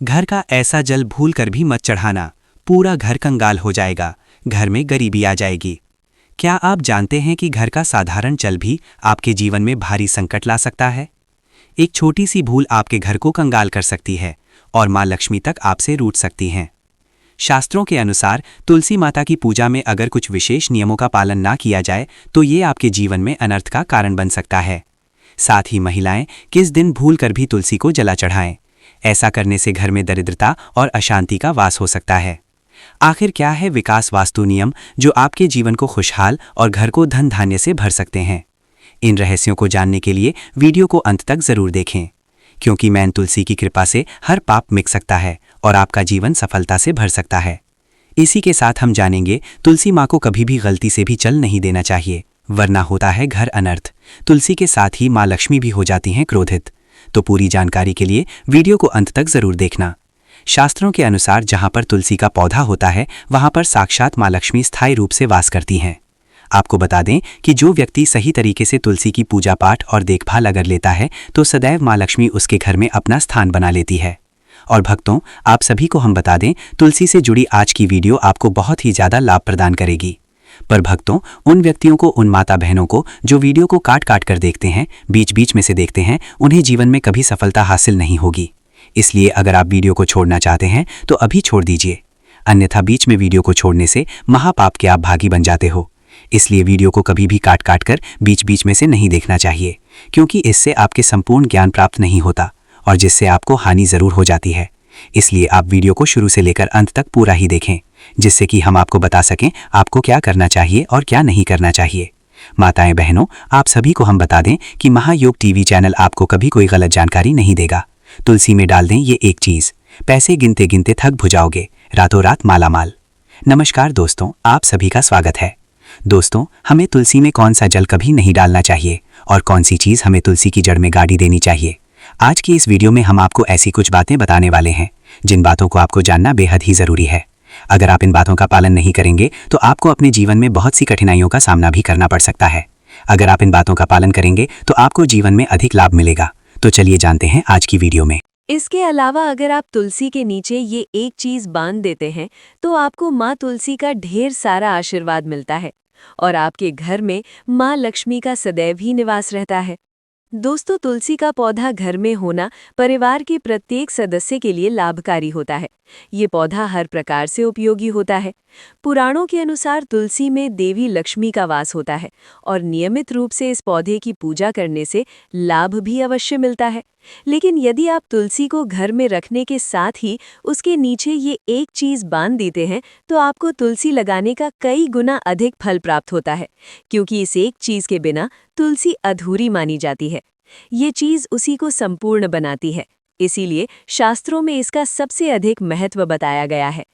घर का ऐसा जल भूल कर भी मत चढ़ाना, पूरा घर कंगाल हो जाएगा, घर में गरीबी आ जाएगी। क्या आप जानते हैं कि घर का साधारण जल भी आपके जीवन में भारी संकट ला सकता है? एक छोटी सी भूल आपके घर को कंगाल कर सकती है और माँ लक्ष्मी तक आपसे रूठ सकती हैं। शास्त्रों के अनुसार तुलसी माता की पूजा में अगर कुछ विशेष नियमों का पालन ना किया जाए तो ये आपके जीवन में अनर्थ का कारण बन सकता है। साथ ही महिलाएं किस दिन भूल कर भी तुलसी को जला चढ़ाएं। ऐसा करने से घर में दरिद्रता और अशांति का वास हो सकता है। आखिर क्या है विकास वास्तु नियम जो आपके जीवन को खुशहाल और घर को धन धान्य से भर सकते हैं? इन रहस्यों को जानने के लिए वीडियो को अंत तक जरूर देखें, क्योंकि मैन तुलसी की कृपा से हर पाप मिट सकता है और आपका जीवन सफलता से भर सकता है। इसी के साथ हम जानेंगे तुलसी माँ को कभी भी गलती से भी चल नहीं देना चाहिए, वरना होता है घर अनर्थ। तुलसी के साथ ही माँ लक्ष्मी भी हो जाती हैं क्रोधित। तो पूरी जानकारी के लिए वीडियो को अंत तक जरूर देखना। शास्त्रों के अनुसार जहाँ पर तुलसी का पौधा होता है वहाँ पर साक्षात माँ लक्ष्मी स्थायी रूप से वास करती हैं। आपको बता दें कि जो व्यक्ति सही तरीके से तुलसी की पूजा पाठ और देखभाल अगर लेता है तो सदैव माँ लक्ष्मी उसके घर में अपना स्थान बना लेती है। और भक्तों, आप सभी को हम बता दें, तुलसी से जुड़ी आज की वीडियो आपको बहुत ही ज़्यादा लाभ प्रदान करेगी। पर भक्तों, उन व्यक्तियों को, उन माता बहनों को जो वीडियो को काट काट कर देखते हैं, बीच बीच में से देखते हैं, उन्हें जीवन में कभी सफलता हासिल नहीं होगी। इसलिए अगर आप वीडियो को छोड़ना चाहते हैं तो अभी छोड़ दीजिए, अन्यथा बीच में वीडियो को छोड़ने से महापाप के आप भागी बन जाते हो। इसलिए वीडियो को कभी भी काट काट कर बीच बीच में से नहीं देखना चाहिए, क्योंकि इससे आपके संपूर्ण ज्ञान प्राप्त नहीं होता और जिससे आपको हानि जरूर हो जाती है। इसलिए आप वीडियो को शुरू से लेकर अंत तक पूरा ही देखें, जिससे कि हम आपको बता सकें आपको क्या करना चाहिए और क्या नहीं करना चाहिए। माताएं बहनों, आप सभी को हम बता दें कि महायोग टीवी चैनल आपको कभी कोई गलत जानकारी नहीं देगा। तुलसी में डाल दें ये एक चीज, पैसे गिनते गिनते थक भुजाओगे, रातों रात मालामाल। नमस्कार दोस्तों, आप सभी का स्वागत है। दोस्तों, हमें तुलसी में कौन सा जल कभी नहीं डालना चाहिए और कौन सी चीज हमें तुलसी की जड़ में गाड़ी देनी चाहिए, आज की इस वीडियो में हम आपको ऐसी कुछ बातें बताने वाले हैं जिन बातों को आपको जानना बेहद ही जरूरी है। अगर आप इन बातों का पालन नहीं करेंगे तो आपको अपने जीवन में बहुत सी कठिनाइयों का सामना भी करना पड़ सकता है। अगर आप इन बातों का पालन करेंगे तो आपको जीवन में अधिक लाभ मिलेगा। तो चलिए जानते हैं आज की वीडियो में। इसके अलावा अगर आप तुलसी के नीचे ये एक चीज बांध देते हैं तो आपको माँ तुलसी का ढेर सारा आशीर्वाद मिलता है और आपके घर में माँ लक्ष्मी का सदैव ही निवास रहता है। दोस्तों, तुलसी का पौधा घर में होना परिवार के प्रत्येक सदस्य के लिए लाभकारी होता है। ये पौधा हर प्रकार से उपयोगी होता है। पुराणों के अनुसार तुलसी में देवी लक्ष्मी का वास होता है और नियमित रूप से इस पौधे की पूजा करने से लाभ भी अवश्य मिलता है। लेकिन यदि आप तुलसी को घर में रखने के साथ ही उसके नीचे ये एक चीज बांध देते हैं तो आपको तुलसी लगाने का कई गुना अधिक फल प्राप्त होता है, क्योंकि इस एक चीज के बिना तुलसी अधूरी मानी जाती है। ये चीज उसी को संपूर्ण बनाती है, इसीलिए शास्त्रों में इसका सबसे अधिक महत्व बताया गया है।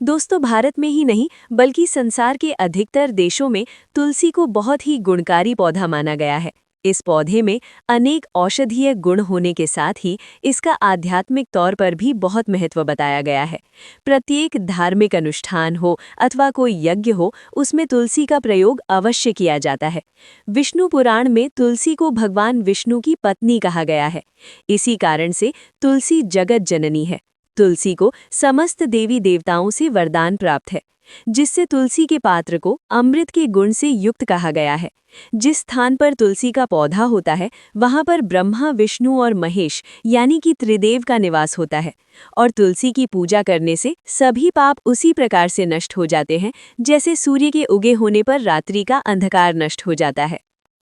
दोस्तों, भारत में ही नहीं बल्कि संसार के अधिकतर देशों में तुलसी को बहुत ही गुणकारी पौधा माना गया है। इस पौधे में अनेक औषधीय गुण होने के साथ ही इसका आध्यात्मिक तौर पर भी बहुत महत्व बताया गया है। प्रत्येक धार्मिक अनुष्ठान हो अथवा कोई यज्ञ हो, उसमें तुलसी का प्रयोग अवश्य किया जाता है। विष्णु पुराण में तुलसी को भगवान विष्णु की पत्नी कहा गया है। इसी कारण से तुलसी जगत जननी है। तुलसी को समस्त देवी देवताओं से वरदान प्राप्त है, जिससे तुलसी के पात्र को अमृत के गुण से युक्त कहा गया है। जिस स्थान पर तुलसी का पौधा होता है वहां पर ब्रह्मा, विष्णु और महेश यानी कि त्रिदेव का निवास होता है और तुलसी की पूजा करने से सभी पाप उसी प्रकार से नष्ट हो जाते हैं जैसे सूर्य के उगे होने पर रात्रि का अंधकार नष्ट हो जाता है।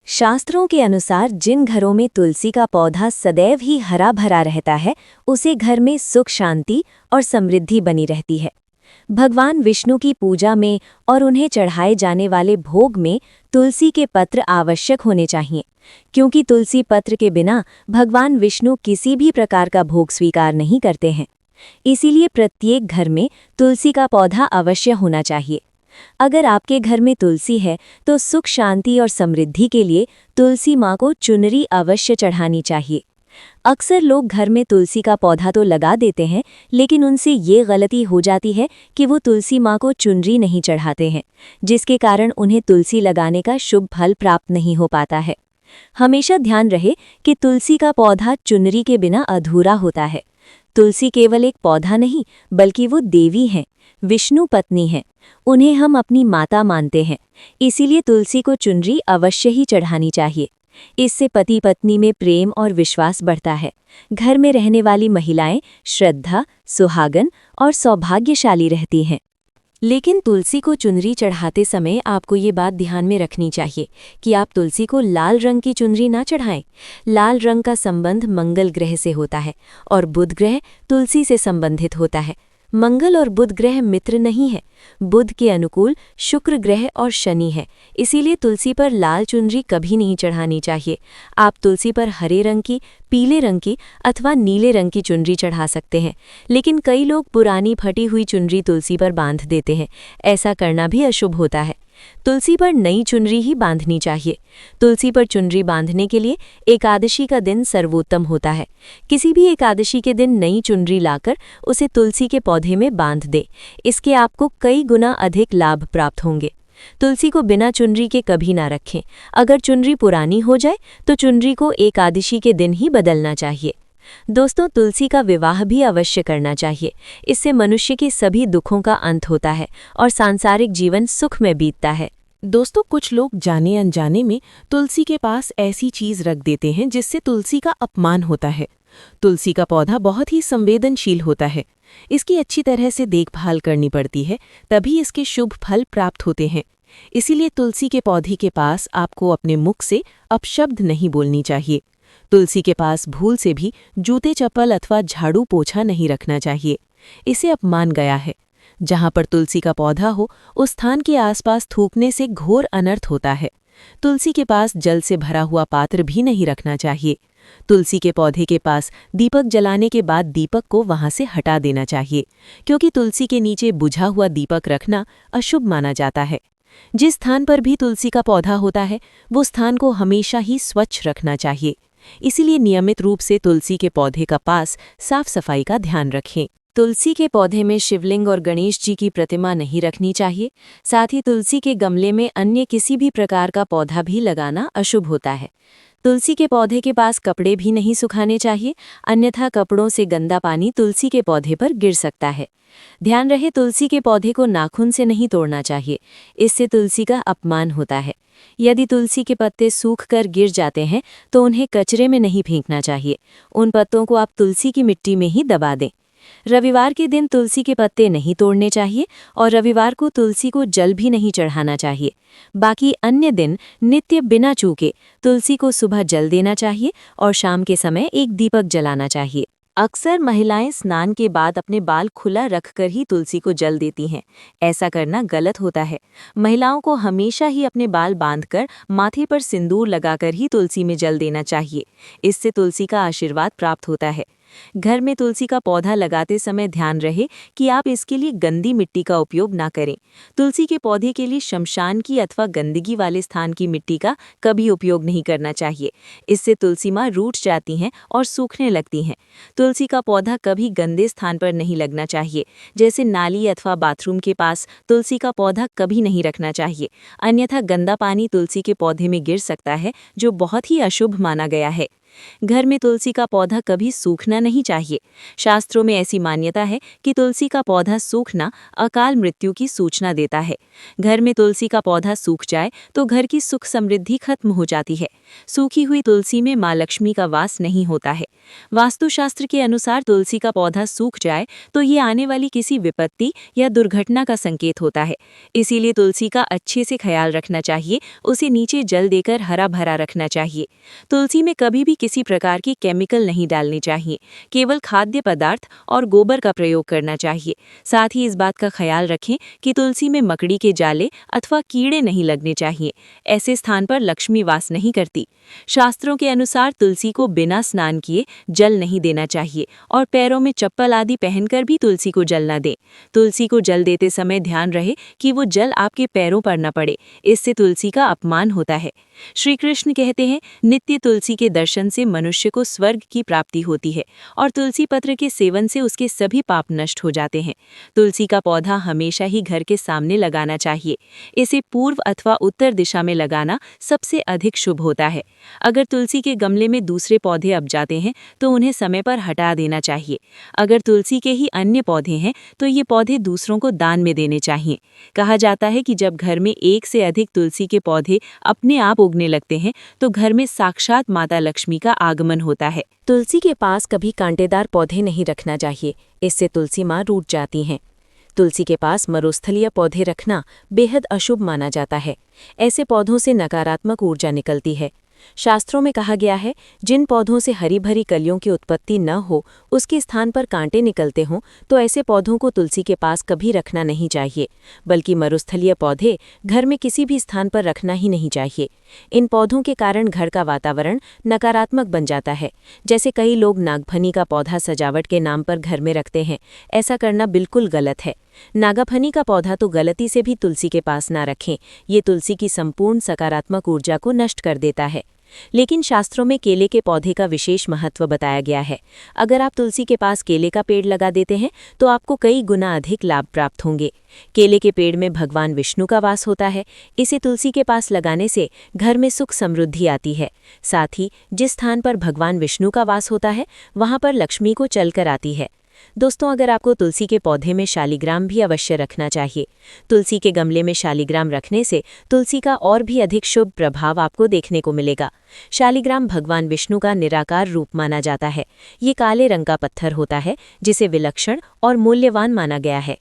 शास्त्रों के अनुसार जिन घरों में तुलसी का पौधा सदैव ही हरा भरा रहता है, उसे घर में सुख, शांति और समृद्धि बनी रहती है। भगवान विष्णु की पूजा में और उन्हें चढ़ाए जाने वाले भोग में तुलसी के पत्र आवश्यक होने चाहिए, क्योंकि तुलसी पत्र के बिना भगवान विष्णु किसी भी प्रकार का भोग स्वीकार नहीं करते हैं। इसीलिए प्रत्येक घर में तुलसी का पौधा अवश्य होना चाहिए। अगर आपके घर में तुलसी है तो सुख, शांति और समृद्धि के लिए तुलसी माँ को चुनरी अवश्य चढ़ानी चाहिए। अक्सर लोग घर में तुलसी का पौधा तो लगा देते हैं, लेकिन उनसे ये गलती हो जाती है कि वो तुलसी माँ को चुनरी नहीं चढ़ाते हैं, जिसके कारण उन्हें तुलसी लगाने का शुभ फल प्राप्त नहीं हो पाता है। हमेशा ध्यान रहे कि तुलसी का पौधा चुनरी के बिना अधूरा होता है। तुलसी केवल एक पौधा नहीं, बल्कि वो देवी हैं, विष्णु पत्नी हैं। उन्हें हम अपनी माता मानते हैं। इसीलिए तुलसी को चुनरी अवश्य ही चढ़ानी चाहिए। इससे पति पत्नी में प्रेम और विश्वास बढ़ता है। घर में रहने वाली महिलाएं श्रद्धा, सुहागन और सौभाग्यशाली रहती हैं। लेकिन तुलसी को चुनरी चढ़ाते समय आपको ये बात ध्यान में रखनी चाहिए कि आप तुलसी को लाल रंग की चुनरी ना चढ़ाएं। लाल रंग का संबंध मंगल ग्रह से होता है और बुध ग्रह तुलसी से संबंधित होता है। मंगल और बुध ग्रह मित्र नहीं है। बुध के अनुकूल शुक्र ग्रह और शनि है। इसीलिए तुलसी पर लाल चुनरी कभी नहीं चढ़ानी चाहिए। आप तुलसी पर हरे रंग की, पीले रंग की अथवा नीले रंग की चुनरी चढ़ा सकते हैं। लेकिन कई लोग पुरानी फटी हुई चुनरी तुलसी पर बांध देते हैं। ऐसा करना भी अशुभ होता है। तुलसी पर नई चुनरी ही बांधनी चाहिए। तुलसी पर चुनरी बांधने के लिए एकादशी का दिन सर्वोत्तम होता है। किसी भी एकादशी के दिन नई चुनरी लाकर उसे तुलसी के पौधे में बांध दे। इसके आपको कई गुना अधिक लाभ प्राप्त होंगे। तुलसी को बिना चुनरी के कभी ना रखें। अगर चुनरी पुरानी हो जाए तो चुनरी को एकादशी के दिन ही बदलना चाहिए। दोस्तों, तुलसी का विवाह भी अवश्य करना चाहिए। इससे मनुष्य के सभी दुखों का अंत होता है और सांसारिक जीवन सुख में बीतता है। दोस्तों, कुछ लोग जाने अनजाने में तुलसी के पास ऐसी चीज रख देते हैं जिससे तुलसी का अपमान होता है। तुलसी का पौधा बहुत ही संवेदनशील होता है। इसकी अच्छी तरह से देखभाल करनी पड़ती है, तभी इसके शुभ फल प्राप्त होते हैं। इसीलिए तुलसी के पौधे के पास आपको अपने मुख से अपशब्द नहीं बोलनी चाहिए। तुलसी के पास भूल से भी जूते चप्पल अथवा झाड़ू पोछा नहीं रखना चाहिए। इसे अपमान गया है। जहां पर तुलसी का पौधा हो, उस स्थान के आसपास थूकने से घोर अनर्थ होता है। तुलसी के पास जल से भरा हुआ पात्र भी नहीं रखना चाहिए। तुलसी के पौधे के पास दीपक जलाने के बाद दीपक को वहां से हटा देना चाहिए, क्योंकि तुलसी के नीचे बुझा हुआ दीपक रखना अशुभ माना जाता है। जिस स्थान पर भी तुलसी का पौधा होता है, वो स्थान को हमेशा ही स्वच्छ रखना चाहिए। इसीलिए नियमित रूप से तुलसी के पौधे का पास साफ सफाई का ध्यान रखें। तुलसी के पौधे में शिवलिंग और गणेश जी की प्रतिमा नहीं रखनी चाहिए। साथ ही तुलसी के गमले में अन्य किसी भी प्रकार का पौधा भी लगाना अशुभ होता है। तुलसी के पौधे के पास कपड़े भी नहीं सुखाने चाहिए, अन्यथा कपड़ों से गंदा पानी तुलसी के पौधे पर गिर सकता है। ध्यान रहे, तुलसी के पौधे को नाखून से नहीं तोड़ना चाहिए। इससे तुलसी का अपमान होता है। यदि तुलसी के पत्ते सूख कर गिर जाते हैं तो उन्हें कचरे में नहीं फेंकना चाहिए। उन पत्तों को आप तुलसी की मिट्टी में ही दबा दें। रविवार के दिन तुलसी के पत्ते नहीं तोड़ने चाहिए और रविवार को तुलसी को जल भी नहीं चढ़ाना चाहिए। बाकी अन्य दिन नित्य बिना चूके तुलसी को सुबह जल देना चाहिए और शाम के समय एक दीपक जलाना चाहिए। अक्सर महिलाएं स्नान के बाद अपने बाल खुला रखकर ही तुलसी को जल देती हैं। ऐसा करना गलत होता है। महिलाओं को हमेशा ही अपने बाल बांधकर माथे पर सिंदूर लगाकर ही तुलसी में जल देना चाहिए। इससे तुलसी का आशीर्वाद प्राप्त होता है। घर में तुलसी का पौधा लगाते समय ध्यान रहे कि आप इसके लिए गंदी मिट्टी का उपयोग ना करें। तुलसी के पौधे के लिए शमशान की अथवा गंदगी वाले स्थान की मिट्टी का कभी उपयोग नहीं करना चाहिए। इससे तुलसी माँ रूठ जाती हैं और सूखने लगती हैं। तुलसी का पौधा कभी गंदे स्थान पर नहीं लगना चाहिए, जैसे नाली अथवा बाथरूम के पास तुलसी का पौधा कभी नहीं रखना चाहिए, अन्यथा गंदा पानी तुलसी के पौधे में गिर सकता है, जो बहुत ही अशुभ माना गया है। घर में तुलसी का पौधा कभी सूखना नहीं चाहिए। शास्त्रों में ऐसी मान्यता है कि तुलसी का पौधा सूखना अकाल मृत्यु की सूचना देता है। घर में तुलसी का पौधा सूख जाए तो घर की सुख समृद्धि खत्म हो जाती है। सूखी हुई तुलसी में माँ लक्ष्मी का वास नहीं होता है। वास्तुशास्त्र के अनुसार तुलसी का पौधा सूख जाए तो ये आने वाली किसी विपत्ति या दुर्घटना का संकेत होता है। इसीलिए तुलसी का अच्छे से ख्याल रखना चाहिए। उसे नीचे जल देकर हरा भरा रखना चाहिए। तुलसी में कभी भी किसी प्रकार की केमिकल नहीं डालनी चाहिए। केवल खाद्य पदार्थ और गोबर का प्रयोग करना चाहिए। साथ ही इस बात का ख्याल रखें कि तुलसी में मकड़ी के जाले अथवा कीड़े नहीं लगने चाहिए। ऐसे स्थान पर लक्ष्मी वास नहीं करती। शास्त्रों के अनुसार तुलसी को बिना स्नान किए जल नहीं देना चाहिए और पैरों में चप्पल आदि पहनकर भी तुलसी को जल न दें। तुलसी को जल देते समय ध्यान रहे कि वो जल आपके पैरों पर न पड़े। इससे तुलसी का अपमान होता है। श्री कृष्ण कहते हैं, नित्य तुलसी के दर्शन से मनुष्य को स्वर्ग की प्राप्ति होती है और तुलसी पत्र के सेवन से उसके सभी पाप नष्ट हो जाते हैं। तुलसी का पौधा हमेशा ही घर के सामने लगाना चाहिए। इसे पूर्व अथवा उत्तर दिशा में लगाना सबसे अधिक शुभ होता है। अगर तुलसी के गमले में दूसरे पौधे अब जाते हैं तो उन्हें समय पर हटा देना चाहिए। अगर तुलसी के ही अन्य पौधे हैं तो ये पौधे दूसरों को दान में देने चाहिए। कहा जाता है कि जब घर में एक से अधिक तुलसी के पौधे अपने आप उगने लगते हैं तो घर में साक्षात माता लक्ष्मी का आगमन होता है। तुलसी के पास कभी कांटेदार पौधे नहीं रखना चाहिए, इससे तुलसी माँ रूठ जाती हैं। तुलसी के पास मरुस्थलीय पौधे रखना बेहद अशुभ माना जाता है। ऐसे पौधों से नकारात्मक ऊर्जा निकलती है। शास्त्रों में कहा गया है, जिन पौधों से हरी भरी कलियों की उत्पत्ति न हो, उसके स्थान पर कांटे निकलते हों, तो ऐसे पौधों को तुलसी के पास कभी रखना नहीं चाहिए, बल्कि मरुस्थलीय पौधे घर में किसी भी स्थान पर रखना ही नहीं चाहिए। इन पौधों के कारण घर का वातावरण नकारात्मक बन जाता है। जैसे कई लोग नागफनी का पौधा सजावट के नाम पर घर में रखते हैं। ऐसा करना बिल्कुल गलत है। नागफनी का पौधा तो गलती से भी तुलसी के पास ना रखें, ये तुलसी की संपूर्ण सकारात्मक ऊर्जा को नष्ट कर देता है। लेकिन शास्त्रों में केले के पौधे का विशेष महत्व बताया गया है। अगर आप तुलसी के पास केले का पेड़ लगा देते हैं तो आपको कई गुना अधिक लाभ प्राप्त होंगे। केले के पेड़ में भगवान विष्णु का वास होता है। इसे तुलसी के पास लगाने से घर में सुख समृद्धि आती है। साथ ही जिस स्थान पर भगवान विष्णु का वास होता है वहां पर लक्ष्मी को चलकर आती है। दोस्तों, अगर आपको तुलसी के पौधे में शालिग्राम भी अवश्य रखना चाहिए। तुलसी के गमले में शालिग्राम रखने से तुलसी का और भी अधिक शुभ प्रभाव आपको देखने को मिलेगा। शालिग्राम भगवान विष्णु का निराकार रूप माना जाता है। ये काले रंग का पत्थर होता है जिसे विलक्षण और मूल्यवान माना गया है।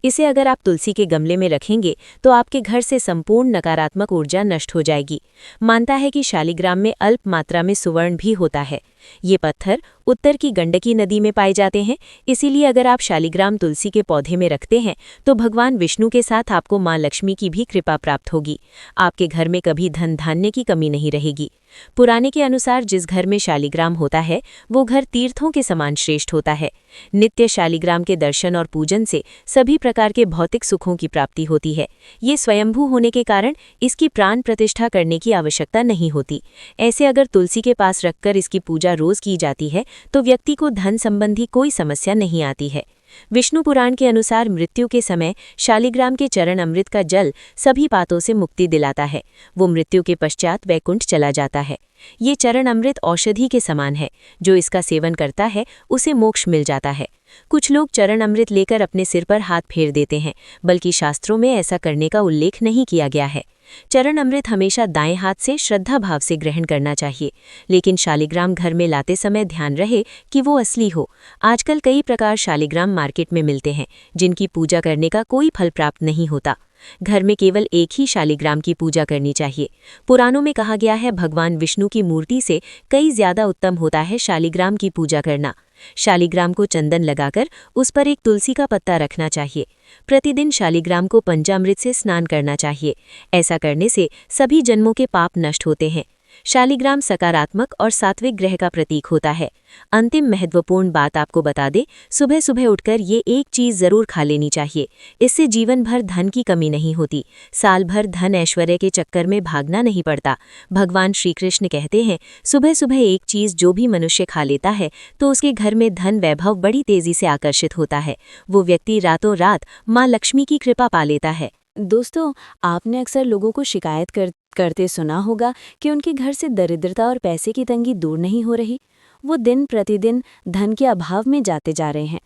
इसे अगर आप तुलसी के गमले में रखेंगे तो आपके घर से संपूर्ण नकारात्मक ऊर्जा नष्ट हो जाएगी। मानता है कि शालिग्राम में अल्प मात्रा में सुवर्ण भी होता है। ये पत्थर उत्तर की गंडकी नदी में पाए जाते हैं। इसीलिए अगर आप शालिग्राम तुलसी के पौधे में रखते हैं तो भगवान विष्णु के साथ आपको मां लक्ष्मी की भी कृपा प्राप्त होगी। आपके घर में कभी धन धान्य की कमी नहीं रहेगी। पुराने के अनुसार जिस घर में शालिग्राम होता है वो घर तीर्थों के समान श्रेष्ठ होता है। नित्य शालिग्राम के दर्शन और पूजन से सभी प्रकार के भौतिक सुखों की प्राप्ति होती है। ये स्वयंभू होने के कारण इसकी प्राण प्रतिष्ठा करने की आवश्यकता नहीं होती। ऐसे अगर तुलसी के पास रखकर इसकी पूजा रोज की जाती है तो व्यक्ति को धन संबंधी कोई समस्या नहीं आती है। विष्णु पुराण के अनुसार मृत्यु के समय शालिग्राम के चरण अमृत का जल सभी पापों से मुक्ति दिलाता है। वो मृत्यु के पश्चात वैकुंठ चला जाता है। ये चरण अमृत औषधि के समान है। जो इसका सेवन करता है उसे मोक्ष मिल जाता है। कुछ लोग चरण अमृत लेकर अपने सिर पर हाथ फेर देते हैं, बल्कि शास्त्रों में ऐसा करने का उल्लेख नहीं किया गया है। चरण अमृत हमेशा दाएं हाथ से श्रद्धा भाव से ग्रहण करना चाहिए, लेकिन शालिग्राम घर में लाते समय ध्यान रहे कि वो असली हो। आजकल कई प्रकार शालिग्राम मार्केट में मिलते हैं जिनकी पूजा करने का कोई फल प्राप्त नहीं होता। घर में केवल एक ही शालिग्राम की पूजा करनी चाहिए। पुराणों में कहा गया है, भगवान विष्णु की मूर्ति से कई ज्यादा उत्तम होता है शालिग्राम की पूजा करना। शालिग्राम को चंदन लगाकर उस पर एक तुलसी का पत्ता रखना चाहिए। प्रतिदिन शालिग्राम को पंचामृत से स्नान करना चाहिए। ऐसा करने से सभी जन्मों के पाप नष्ट होते हैं। शालिग्राम सकारात्मक और सात्विक ग्रह का प्रतीक होता है। अंतिम महत्वपूर्ण बात आपको बता दे, सुबह सुबह उठकर ये एक चीज जरूर खा लेनी चाहिए। इससे जीवन भर धन की कमी नहीं होती। साल भर धन ऐश्वर्य के चक्कर में भागना नहीं पड़ता। भगवान श्री कृष्ण कहते हैं, सुबह सुबह एक चीज जो भी मनुष्य खा लेता है तो उसके घर में धन वैभव बड़ी तेजी से आकर्षित होता है। वो व्यक्ति रातों रात माँ लक्ष्मी की कृपा पा लेता है। दोस्तों, आपने अक्सर लोगों को शिकायत करते सुना होगा कि उनके घर से दरिद्रता और पैसे की तंगी दूर नहीं हो रही। वो दिन प्रतिदिन धन के अभाव में जाते जा रहे हैं।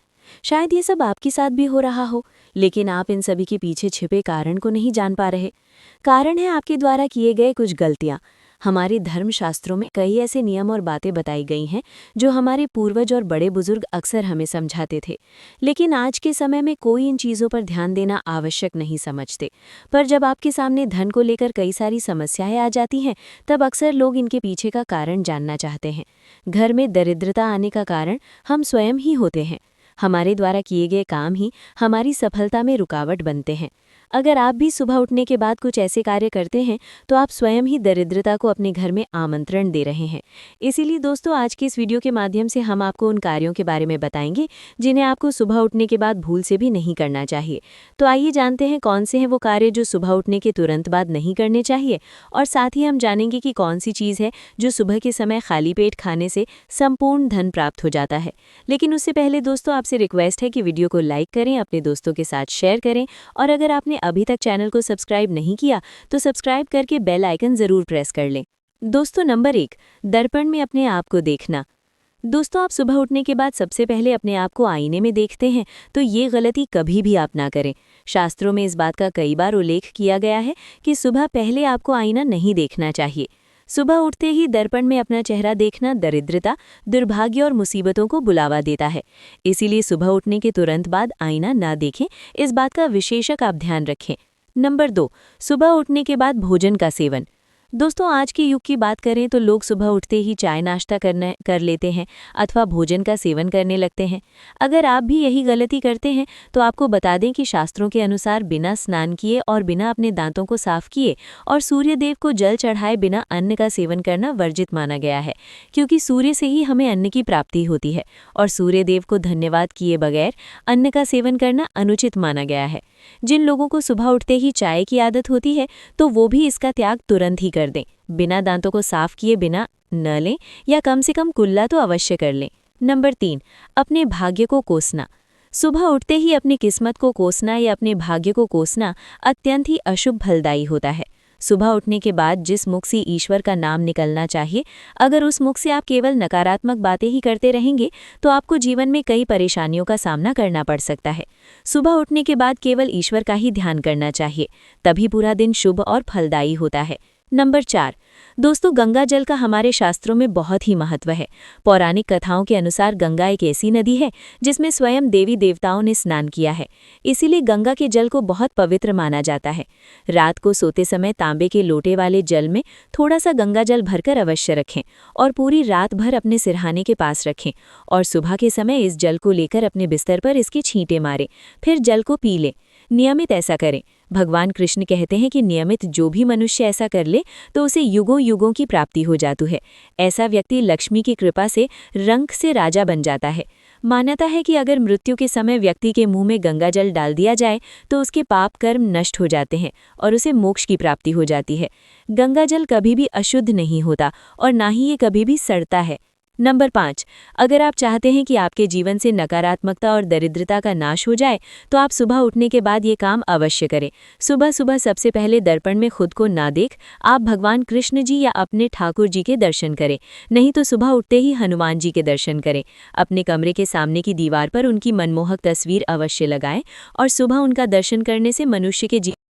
शायद ये सब आपके साथ भी हो रहा हो, लेकिन आप इन सभी के पीछे छिपे कारण को नहीं जान पा रहे। कारण है आपके द्वारा किए गए कुछ गलतियां। हमारे धर्मशास्त्रों में कई ऐसे नियम और बातें बताई गई हैं जो हमारे पूर्वज और बड़े बुजुर्ग अक्सर हमें समझाते थे, लेकिन आज के समय में कोई इन चीज़ों पर ध्यान देना आवश्यक नहीं समझते। पर जब आपके सामने धन को लेकर कई सारी समस्याएं आ जाती हैं, तब अक्सर लोग इनके पीछे का कारण जानना चाहते हैं। घर में दरिद्रता आने का कारण हम स्वयं ही होते हैं। हमारे द्वारा किए गए काम ही हमारी सफलता में रुकावट बनते हैं। अगर आप भी सुबह उठने के बाद कुछ ऐसे कार्य करते हैं तो आप स्वयं ही दरिद्रता को अपने घर में आमंत्रण दे रहे हैं। इसीलिए दोस्तों, आज की इस वीडियो के माध्यम से हम आपको उन कार्यों के बारे में बताएंगे जिन्हें आपको सुबह उठने के बाद भूल से भी नहीं करना चाहिए। तो आइए जानते हैं कौन से हैं वो कार्य जो सुबह उठने के तुरंत बाद नहीं करने चाहिए, और साथ ही हम जानेंगे कि कौन सी चीज़ है जो सुबह के समय खाली पेट खाने से संपूर्ण धन प्राप्त हो जाता है। लेकिन उससे पहले दोस्तों, आपसे रिक्वेस्ट है कि वीडियो को लाइक करें, अपने दोस्तों के साथ शेयर करें, और अगर आपने अभी तक चैनल को सब्सक्राइब नहीं किया तो सब्सक्राइब करके बेल आइकन जरूर प्रेस कर लें। दोस्तों, नंबर 1, दर्पण में अपने आप को देखना। दोस्तों, आप सुबह उठने के बाद सबसे पहले अपने आप को आईने में देखते हैं तो ये गलती कभी भी आप ना करें। शास्त्रों में इस बात का कई बार उल्लेख किया गया है कि सुबह पहले आपको आईना नहीं देखना चाहिए। सुबह उठते ही दर्पण में अपना चेहरा देखना दरिद्रता, दुर्भाग्य और मुसीबतों को बुलावा देता है। इसीलिए सुबह उठने के तुरंत बाद आईना ना देखें, इस बात का विशेषक आप ध्यान रखें। नंबर 2, सुबह उठने के बाद भोजन का सेवन। दोस्तों, आज के युग की बात करें तो लोग सुबह उठते ही चाय नाश्ता कर लेते हैं अथवा भोजन का सेवन करने लगते हैं। अगर आप भी यही गलती करते हैं तो आपको बता दें कि शास्त्रों के अनुसार बिना स्नान किए और बिना अपने दांतों को साफ किए और सूर्य देव को जल चढ़ाए बिना अन्न का सेवन करना वर्जित माना गया है, क्योंकि सूर्य से ही हमें अन्न की प्राप्ति होती है और सूर्य देव को धन्यवाद किए बगैर अन्न का सेवन करना अनुचित माना गया है। जिन लोगों को सुबह उठते ही चाय की आदत होती है तो वो भी इसका त्याग तुरंत ही कर दें। बिना दांतों को साफ किए बिना न लें या कम से कम कुल्ला तो अवश्य कर लें। नंबर 3, अपने भाग्य को कोसना। सुबह उठते ही अपनी किस्मत को कोसना या अपने भाग्य को कोसना अत्यंत ही अशुभ फलदायी होता है। सुबह उठने के बाद जिस मुख से ईश्वर का नाम निकलना चाहिए, अगर उस मुख से आप केवल नकारात्मक बातें ही करते रहेंगे तो आपको जीवन में कई परेशानियों का सामना करना पड़ सकता है। सुबह उठने के बाद केवल ईश्वर का ही ध्यान करना चाहिए, तभी पूरा दिन शुभ और फलदायी होता है। नंबर 4, दोस्तों, गंगा जल का हमारे शास्त्रों में बहुत ही महत्व है। पौराणिक कथाओं के अनुसार गंगा एक ऐसी नदी है जिसमें स्वयं देवी देवताओं ने स्नान किया है। इसीलिए गंगा के जल को बहुत पवित्र माना जाता है। रात को सोते समय तांबे के लोटे वाले जल में थोड़ा सा गंगा जल भरकर अवश्य रखें और पूरी रात भर अपने सिरहाने के पास रखें, और सुबह के समय इस जल को लेकर अपने बिस्तर पर इसके छींटे मारें, फिर जल को पी लें। नियमित ऐसा करें। भगवान कृष्ण कहते हैं कि नियमित जो भी मनुष्य ऐसा कर ले तो उसे युगों युगों की प्राप्ति हो जाती है। ऐसा व्यक्ति लक्ष्मी की कृपा से रंक से राजा बन जाता है। मान्यता है कि अगर मृत्यु के समय व्यक्ति के मुंह में गंगा जल डाल दिया जाए तो उसके पाप कर्म नष्ट हो जाते हैं और उसे मोक्ष की प्राप्ति हो जाती है। गंगा जल कभी भी अशुद्ध नहीं होता और ना ही ये कभी भी सड़ता है। नंबर 5, अगर आप चाहते हैं कि आपके जीवन से नकारात्मकता और दरिद्रता का नाश हो जाए तो आप सुबह उठने के बाद ये काम अवश्य करें। सुबह सुबह सबसे पहले दर्पण में खुद को ना देख आप भगवान कृष्ण जी या अपने ठाकुर जी के दर्शन करें, नहीं तो सुबह उठते ही हनुमान जी के दर्शन करें। अपने कमरे के सामने की दीवार पर उनकी मनमोहक तस्वीर अवश्य लगाएं और सुबह उनका दर्शन करने से मनुष्य के